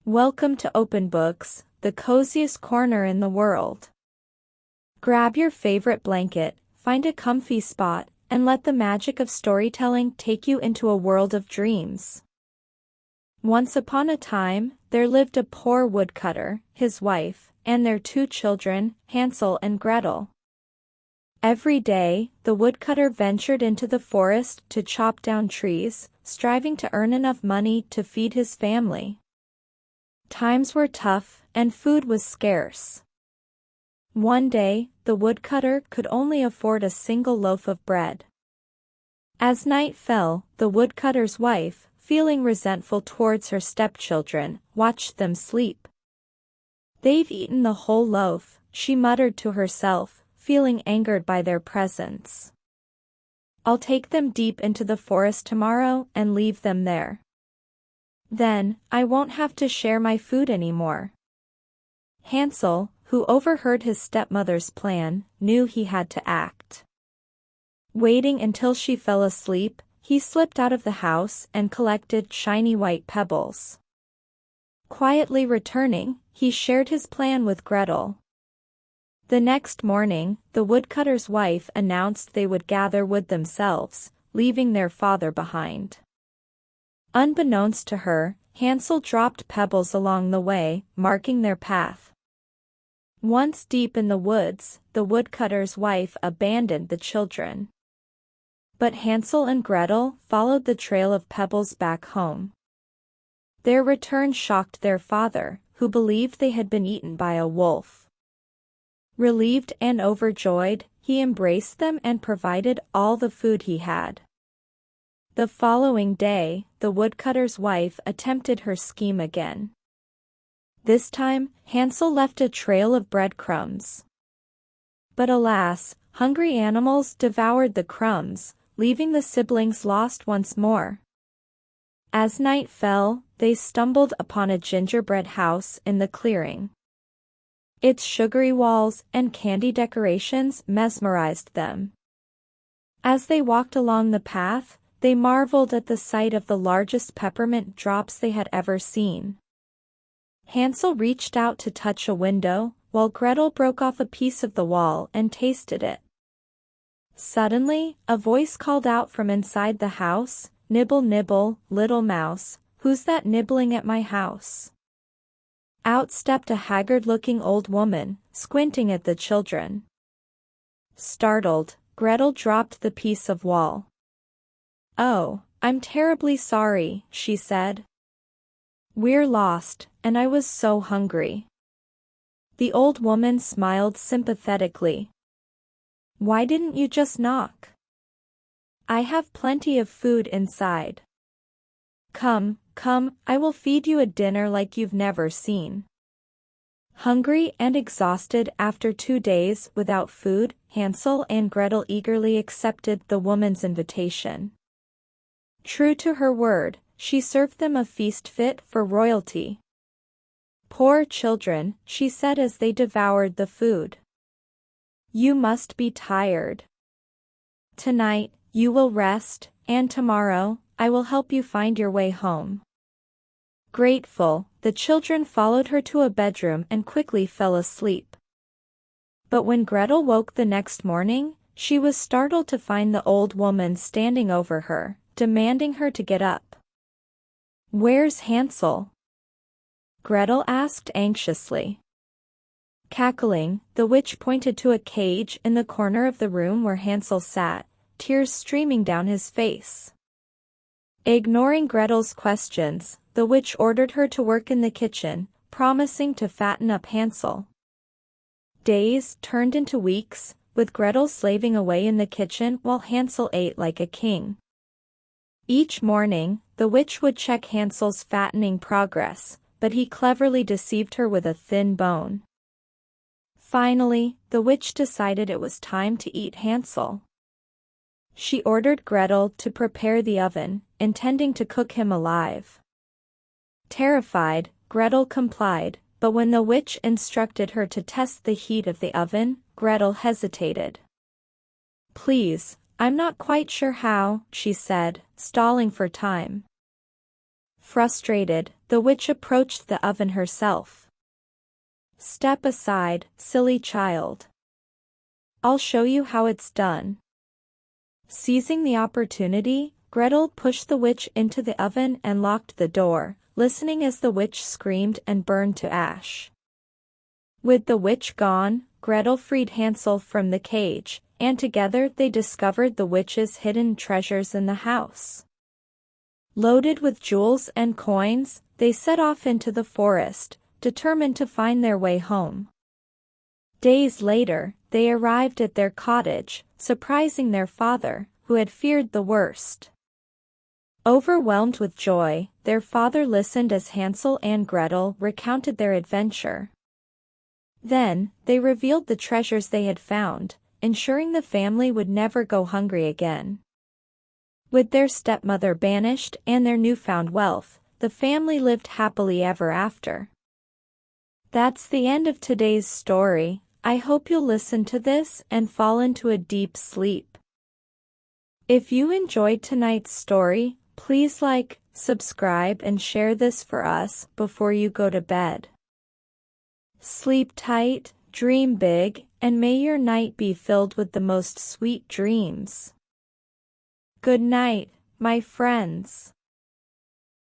Welcome to Open Books, the coziest corner in the world. Grab your favorite blanket, find a comfy spot, and let the magic of storytelling take you into a world of dreams. Once upon a time, there lived a poor woodcutter, his wife, and their 2 children, Hansel and Gretel. Every day, the woodcutter ventured into the forest to chop down trees, striving to earn enough money to feed his family. Times were tough, and food was scarce. One day, the woodcutter could only afford a single loaf of bread. As night fell, the woodcutter's wife, feeling resentful towards her stepchildren, watched them sleep. "They've eaten the whole loaf," she muttered to herself, feeling angered by their presence. "I'll take them deep into the forest tomorrow and leave them there. Then, I won't have to share my food anymore." Hansel, who overheard his stepmother's plan, knew he had to act. Waiting until she fell asleep, he slipped out of the house and collected shiny white pebbles. Quietly returning, he shared his plan with Gretel. The next morning, the woodcutter's wife announced they would gather wood themselves, leaving their father behind. Unbeknownst to her, Hansel dropped pebbles along the way, marking their path. Once deep in the woods, the woodcutter's wife abandoned the children. But Hansel and Gretel followed the trail of pebbles back home. Their return shocked their father, who believed they had been eaten by a wolf. Relieved and overjoyed, he embraced them and provided all the food he had. The following day, the woodcutter's wife attempted her scheme again. This time, Hansel left a trail of breadcrumbs. But alas, hungry animals devoured the crumbs, leaving the siblings lost once more. As night fell, they stumbled upon a gingerbread house in the clearing. Its sugary walls and candy decorations mesmerized them. As they walked along the path, they marveled at the sight of the largest peppermint drops they had ever seen. Hansel reached out to touch a window, while Gretel broke off a piece of the wall and tasted it. Suddenly, a voice called out from inside the house, "Nibble, nibble, little mouse, who's that nibbling at my house?" Out stepped a haggard-looking old woman, squinting at the children. Startled, Gretel dropped the piece of wall. "Oh, I'm terribly sorry," she said. "We're lost, and I was so hungry." The old woman smiled sympathetically. "Why didn't you just knock? I have plenty of food inside. Come, I will feed you a dinner like you've never seen." Hungry and exhausted after 2 days without food, Hansel and Gretel eagerly accepted the woman's invitation. True to her word, she served them a feast fit for royalty. "Poor children," she said as they devoured the food. "You must be tired. Tonight, you will rest, and tomorrow, I will help you find your way home." Grateful, the children followed her to a bedroom and quickly fell asleep. But when Gretel woke the next morning, she was startled to find the old woman standing over her, demanding her to get up. "Where's Hansel?" Gretel asked anxiously. Cackling, the witch pointed to a cage in the corner of the room where Hansel sat, tears streaming down his face. Ignoring Gretel's questions, the witch ordered her to work in the kitchen, promising to fatten up Hansel. Days turned into weeks, with Gretel slaving away in the kitchen while Hansel ate like a king. Each morning, the witch would check Hansel's fattening progress, but he cleverly deceived her with a thin bone. Finally, the witch decided it was time to eat Hansel. She ordered Gretel to prepare the oven, intending to cook him alive. Terrified, Gretel complied, but when the witch instructed her to test the heat of the oven, Gretel hesitated. "Please, I'm not quite sure how," she said, stalling for time. Frustrated, the witch approached the oven herself. "Step aside, silly child. I'll show you how it's done." Seizing the opportunity, Gretel pushed the witch into the oven and locked the door, listening as the witch screamed and burned to ash. With the witch gone, Gretel freed Hansel from the cage, and together they discovered the witch's hidden treasures in the house. Loaded with jewels and coins, they set off into the forest, determined to find their way home. Days later, they arrived at their cottage, surprising their father, who had feared the worst. Overwhelmed with joy, their father listened as Hansel and Gretel recounted their adventure. Then, they revealed the treasures they had found, ensuring the family would never go hungry again. With their stepmother banished and their newfound wealth, the family lived happily ever after. That's the end of today's story. I hope you'll listen to this and fall into a deep sleep. If you enjoyed tonight's story, please like, subscribe and share this for us before you go to bed. Sleep tight, dream big, and may your night be filled with the most sweet dreams. Good night, my friends.